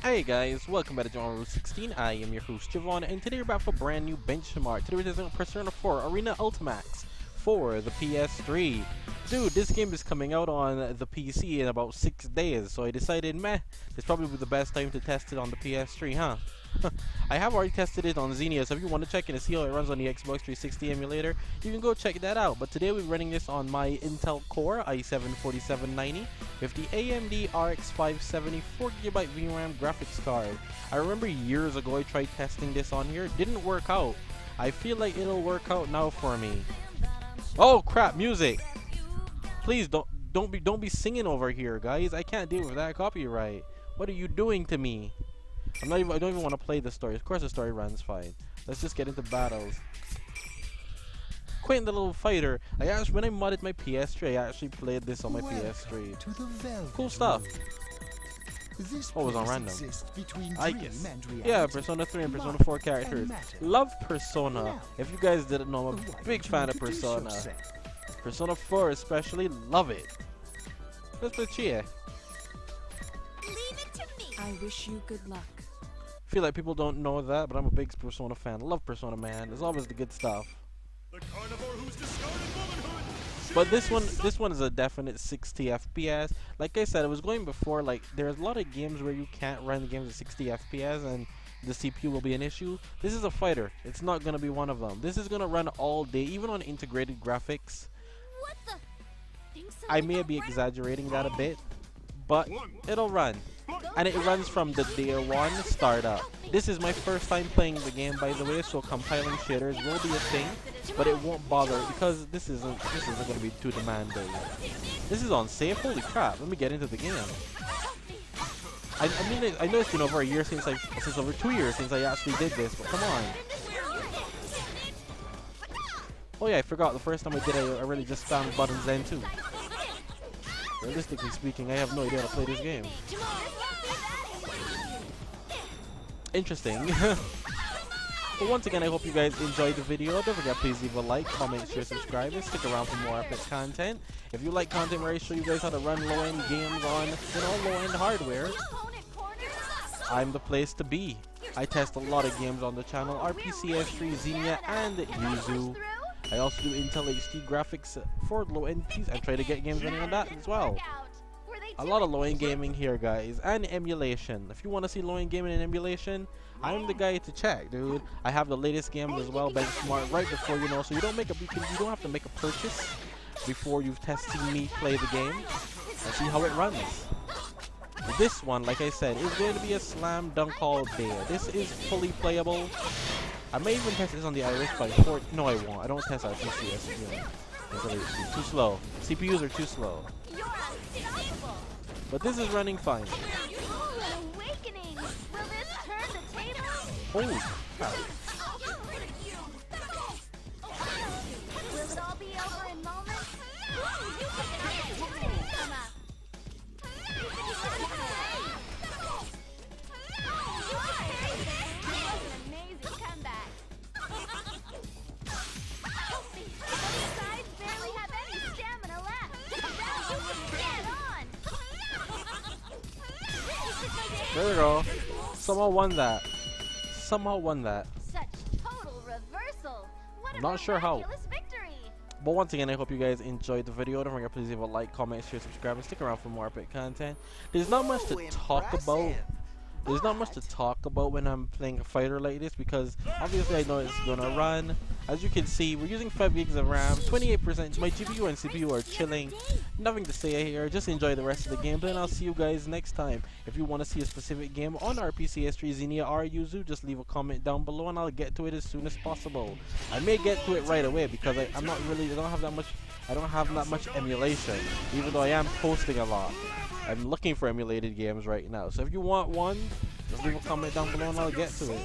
Hey guys, welcome back to Arena 16. I am your host Javon, and today we're back for a brand new benchmark. Today we're testing Persona 4 Arena Ultimax for the PS3. Dude, this game is coming out on the PC in about 6 days, so I decided, it's probably the best time to test it on the PS3, huh? I have already tested it on Xenia, so if you want to check it and see how it runs on the Xbox 360 emulator, you can go check that out. But today we're running this on my Intel Core i7-4790 with the AMD RX-570 4GB VRAM graphics card. I remember years ago I tried testing this on here, it didn't work out. I feel like it'll work out now for me. Oh crap, music! Please don't be singing over here, guys. I can't deal with that copyright. What are you doing to me? I don't even want to play the story. Of course the story runs fine. Let's just get into battles. Quentin the Little Fighter. When I modded my PS3, I actually played this on my PS3. Cool stuff. Oh, it was on random. I guess. Yeah, Persona 3 and Persona 4 characters. Love Persona. If you guys didn't know, I'm a big fan of Persona. Persona 4 especially, love it. Let's play Chia. I wish you good luck. I feel like people don't know that, but I'm a big Persona fan. Love Persona, man. There's always the good stuff. The carnivore who's discarded womanhood. But this one is a definite 60 FPS. Like I said, it was going before. Like there's a lot of games where you can't run the games at 60 FPS and the CPU will be an issue. This is a fighter. It's not gonna be one of them. This is gonna run all day, even on integrated graphics. What the? I may be exaggerating that a bit, but it'll run. And it runs from the day one startup. This is my first time playing the game, by the way, so compiling shaders will be a thing, but it won't bother because this isn't going to be too demanding. This is on safe. Holy crap! Let me get into the game. I mean, I know it's been over a year since over 2 years since I actually did this, but come on. Oh yeah, I forgot. The first time I did it, I really just spammed buttons then too. Realistically speaking, I have no idea how to play this game. Interesting. But once again, I hope you guys enjoyed the video. Don't forget, please leave a like, comment, share, subscribe, and stick around for more epic content. If you like content where I show you guys how to run low-end games on, low-end hardware, I'm the place to be. I test a lot of games on the channel, RPCS3, Xenia, and Yuzu. I also do Intel HD graphics for low-end PCs and try to get games running on that as well. A lot of low-end gaming here, guys, and emulation. If you want to see low-end gaming and emulation, I'm the guy to check, dude. I have the latest games as well, benchmark right before you know, so you don't have to make a purchase before you've tested me play the game and see how it runs. This one, like I said, is going to be a slam dunk all day. This is fully playable. I may even test this on the iOS by 4. No, I won't. I don't test RPCS. It's too slow. CPUs are too slow. But this is running fine. Holy crap. There we go. Somehow won that. Such total reversal. What I'm not sure how. Victory. But once again, I hope you guys enjoyed the video. Don't forget, please leave a like, comment, share, subscribe, and stick around for more epic content. There's not much to talk about. There's not much to talk about when I'm playing a fighter like this because obviously I know it's gonna run. As you can see, we're using 5 gigs of RAM, 28%. My GPU and CPU are chilling. Nothing to say here. Just enjoy the rest of the gameplay, and I'll see you guys next time. If you want to see a specific game on RPCS3, Xenia, or Yuzu, just leave a comment down below, and I'll get to it as soon as possible. I may get to it right away because I don't have that much emulation, even though I am posting a lot. I'm looking for emulated games right now. So if you want one, just leave a comment down below and I'll get to it.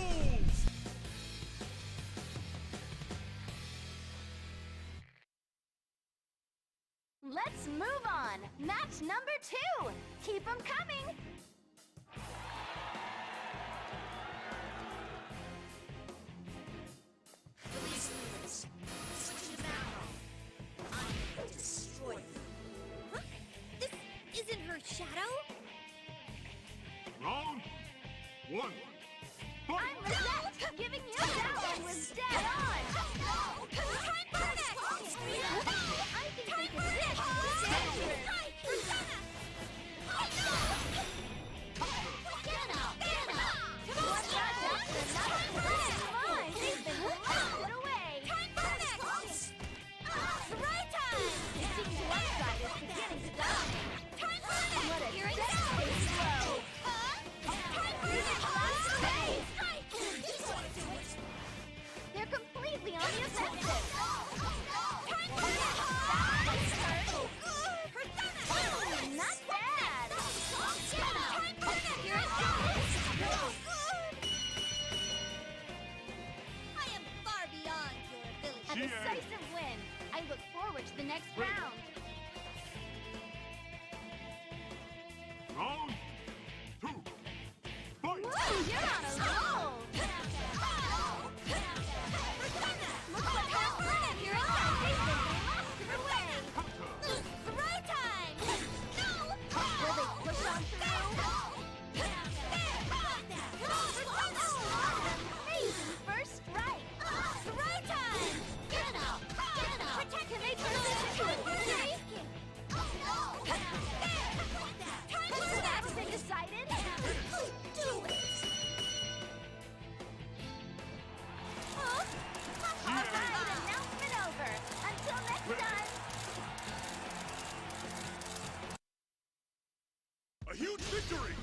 Let's move on. Match number 2. Keep them coming. Release limits. Switch to battle. I will destroy you. Huh? This isn't her shadow? Wrong. 1. I'm Fight! Rosette, giving you that one was dead on. Time perfect! I think they could hit dangerous. One shot after another. Come on, they've been blasted away. It seems one side is beginning to dominate. What a devastating blow. They're completely on the offensive. Not bad. Here it goes. I am far beyond your ability. A decisive win. I look forward to the next round. Round 2. Fight! Whoa, you're on a roll. Look what happened. Here it comes. They've been blasted away. Throw time! Will they push on through? Amazing first strike. Throw time! Can they turn this into a victory? Has the battle been decided? Do it! All right, announcement over. Until next time. A huge victory!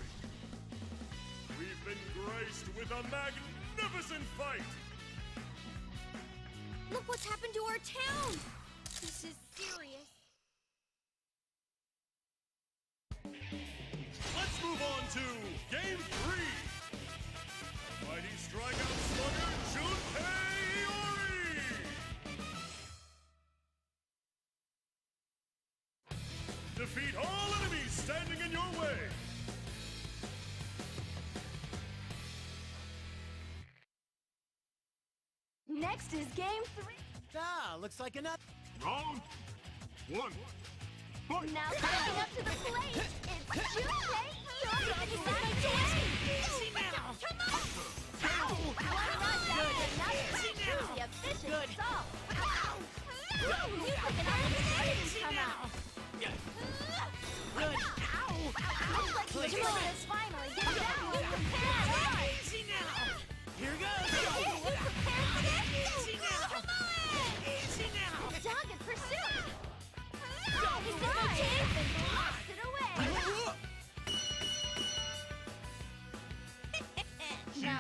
We've been graced with a magnificent fight! Look what's happened to our town! This is serious. Let's move on to Game 3! Mighty strikeout slugger Junpei Iori! Defeat all enemies standing in your way! Next is game 3. Ah, looks like another. Round 1. Fight! Now stepping up to the plate, it's Junpei Iori deciding to win. Easy now. Come on! One run down to nothing. Truly efficient assault. Music and animation come out. Good. Looks like Junpei is finally getting down with the pad. Easy now. Here goes. Is he prepared for this? Easy now. Easy now. Dogged pursuit. He's right. They've been blasted away. Now